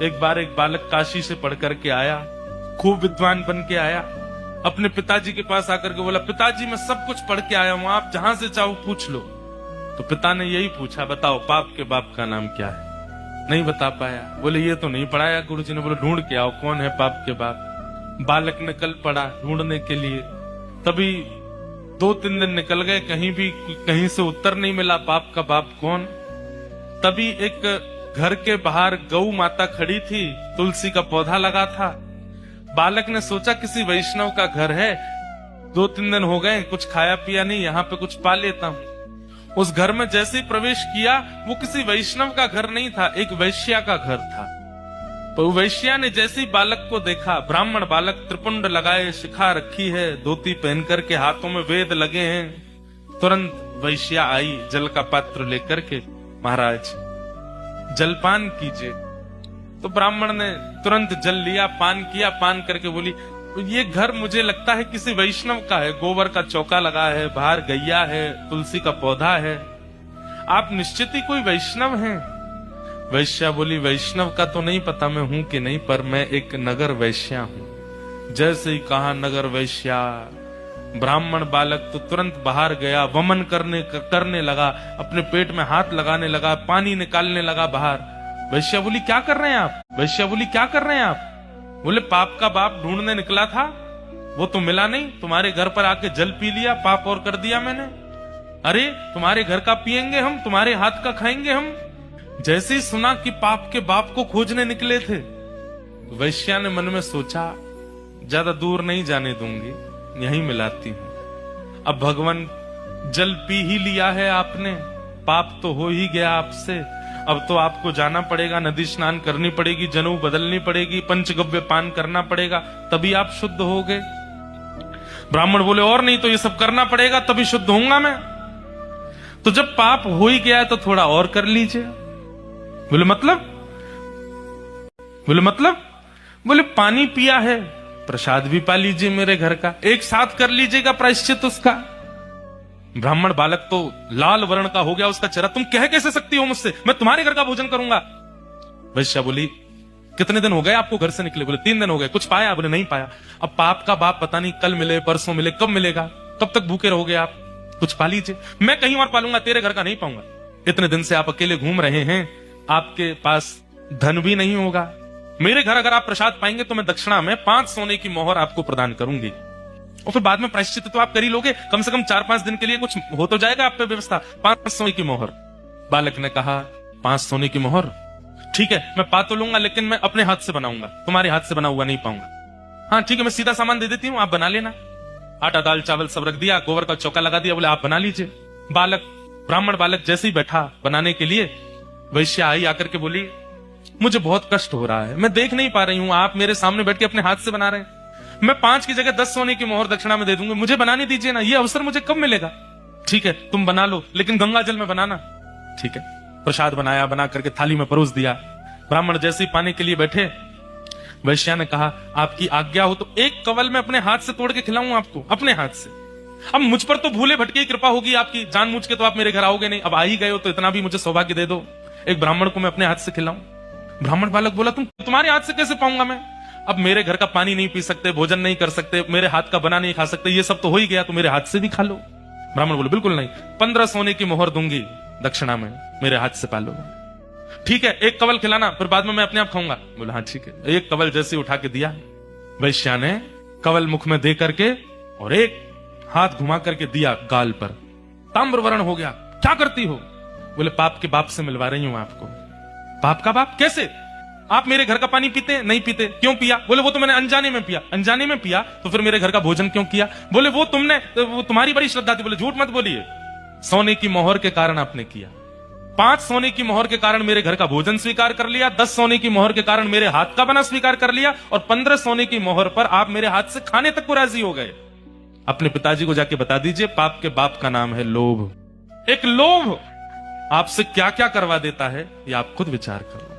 एक बार एक बालक काशी से पढ़ करके आया, खूब विद्वान बन के आया, अपने पिताजी के पास आकर के बोला, पिताजी मैं सब कुछ पढ़ के आया हूं, आप जहां से चाहो पूछ लो। तो पिता ने यही पूछा, बताओ पाप के बाप का नाम क्या है? नहीं बता पाया। बोले ये तो नहीं पढ़ाया गुरुजी ने। बोले ढूंढ के आओ कौन है पाप के बाप। बालक ने कल पढ़ा ढूंढने के लिए, तभी 2-3 दिन निकल गए, कहीं से उत्तर नहीं मिला पाप का बाप कौन। तभी एक घर के बाहर गौ माता खड़ी थी, तुलसी का पौधा लगा था। बालक ने सोचा किसी वैष्णव का घर है, 2-3 दिन हो गए कुछ खाया पिया नहीं, यहाँ पे कुछ पा लेता हूं। उस घर में जैसे ही प्रवेश किया, वो किसी वैष्णव का घर नहीं था, एक वैश्या का घर था। तो वैश्या ने जैसे ही बालक को देखा, ब्राह्मण बालक, त्रिपुंड लगाए, शिखा रखी है, धोती पहन करके, हाथों में वेद लगे हैं, तुरंत वैश्या आई जल का पात्र लेकर के, महाराज जलपान कीजिए। तो ब्राह्मण ने तुरंत जल लिया, पान किया, पान करके बोली, ये घर मुझे लगता है किसी वैष्णव का है, गोबर का चौका लगा है, बाहर गैया है, तुलसी का पौधा है, आप निश्चित ही कोई वैष्णव हैं। वैश्या बोली, वैष्णव का तो नहीं पता मैं हूं कि नहीं, पर मैं एक नगर वैश्या हूं। जैसे ही कहा नगर वैश्या, ब्राह्मण बालक तो तुरंत बाहर गया, वमन करने लगा, अपने पेट में हाथ लगाने लगा, पानी निकालने लगा बाहर। वैश्या बोली क्या कर रहे हैं आप? वैश्या बोली क्या कर रहे हैं आप? बोले पाप का बाप ढूंढने निकला था, वो तो मिला नहीं, तुम्हारे घर पर आके जल पी लिया, पाप और कर दिया मैंने। अरे तुम्हारे घर का पिएंगे हम, तुम्हारे हाथ का खाएंगे हम। जैसे ही सुना कि पाप के बाप को खोजने निकले थे, वैश्या ने मन में सोचा ज्यादा दूर नहीं जाने दूंगी, यहीं मिलाती हूं। अब भगवान जल पी ही लिया है आपने, पाप तो हो ही गया आपसे, अब तो आपको जाना पड़ेगा, नदी स्नान करनी पड़ेगी, जनेऊ बदलनी पड़ेगी, पंचगव्य पान करना पड़ेगा, तभी आप शुद्ध होगे। ब्राह्मण बोले और नहीं तो ये सब करना पड़ेगा तभी शुद्ध होऊंगा मैं। तो जब पाप हो ही गया है तो थोड़ा और कर लीजिए। बोले मतलब? बोले पानी पिया है, प्रसाद भी पा लीजिए मेरे घर का, एक साथ कर लीजिएगा प्रायश्चित उसका। ब्राह्मण बालक तो लाल वर्ण का हो गया उसका चेहरा, तुम कह कैसे सकती हो मुझसे, मैं तुम्हारे घर का भोजन करूंगा। वैश्या बोली कितने दिन हो गए आपको घर से निकले? बोले 3 दिन हो गए। कुछ पाया? बोले नहीं पाया। अब पाप का बाप पता नहीं कल मिले, परसों मिले, कब मिलेगा, कब तक भूखे रहोगे आप? कुछ पा लीजिए। मैं कहीं और पालूंगा, तेरे घर का नहीं पाऊंगा। इतने दिन से आप अकेले घूम रहे हैं, आपके पास धन भी नहीं होगा। मेरे घर अगर आप प्रसाद पाएंगे तो मैं दक्षिणा में 5 सोने की मोहर आपको प्रदान करूंगी, और फिर बाद में प्रायश्चित तो आप कर ही लोगे, कम से कम 4-5 दिन के लिए कुछ हो तो जाएगा आप पे व्यवस्था। 5 सोने की मोहर। बालक ने कहा 5 सोने की मोहर ठीक है, मैं पा तो लूंगा, लेकिन मैं अपने हाथ से बनाऊंगा, तुम्हारे हाथ से बना हुआ नहीं पाऊंगा। हाँ ठीक है, मैं सीधा सामान दे देती हूँ, आप बना लेना। आटा दाल चावल सब रख दिया, गोबर का चौका लगा दिया, बोले आप बना लीजिए। ब्राह्मण बालक जैसे ही बैठा बनाने के लिए, वैश्या आई आकर के बोली मुझे बहुत कष्ट हो रहा है, मैं देख नहीं पा रही हूँ, आप मेरे सामने बैठ के अपने हाथ से बना रहे हैं, मैं 5 की जगह 10 सोने की मोहर दक्षिणा में दे दूंगी, मुझे बनाने दीजिए ना, ये अवसर मुझे कब मिलेगा? ठीक है तुम बना लो, लेकिन गंगा जल में बनाना। ठीक है, प्रसाद बनाया, बना करके थाली में परोस दिया। ब्राह्मण जैसे ही पाने के लिए बैठे, वैश्या ने कहा आपकी आज्ञा हो तो एक कवल में अपने हाथ से तोड़ के खिलाऊं आपको, अपने हाथ से। अब मुझ पर तो भूले भटके ही कृपा होगी आपकी, जानबूझ के तो आप मेरे घर आओगे नहीं, अब आ ही गए हो तो इतना भी मुझे सौभाग्य दे दो, एक ब्राह्मण को मैं अपने हाथ से खिलाऊं। ब्राह्मण बालक बोला तुम्हारे हाथ से कैसे पाऊंगा मैं? अब मेरे घर का पानी नहीं पी सकते, भोजन नहीं कर सकते, मेरे हाथ का बना नहीं खा सकते, ये सब तो हो ही गया, तो मेरे हाथ से भी खा लो। ब्राह्मण बोले बिल्कुल नहीं, 15 सोने की मोहर दूंगी दक्षिणा में, मेरे हाथ से पालो। ठीक है, एक कवल खिलाना, फिर बाद में मैं अपने आप खाऊंगा। बोला हाँ ठीक है। एक कवल जैसे उठा के दिया, वैश्या ने कवल मुख में दे करके और एक हाथ घुमा करके दिया गाल पर, ताम्र वर्ण हो गया। क्या करती हो? बोले पाप के बाप से मिलवा रही हूं आपको। पाप का बाप कैसे? आप मेरे घर का पानी पीते? नहीं पीते। क्यों पिया? बोले वो तो मैंने अनजाने में पिया। अनजाने में पिया तो फिर मेरे घर का भोजन क्यों किया? बोले वो तुम्हारी बड़ी श्रद्धा थी। बोले झूठ मत बोलिए, सोने की मोहर के कारण आपने किया। 5 सोने की मोहर के कारण मेरे घर का भोजन स्वीकार कर लिया, 10 सोने की मोहर के कारण मेरे हाथ का बना स्वीकार कर लिया, और 15 सोने की मोहर पर आप मेरे हाथ से खाने तक को राजी हो गए। अपने पिताजी को जाके बता दीजिए, पाप के बाप का नाम है लोभ। एक लोभ आपसे क्या क्या करवा देता है, ये आप खुद विचार करो।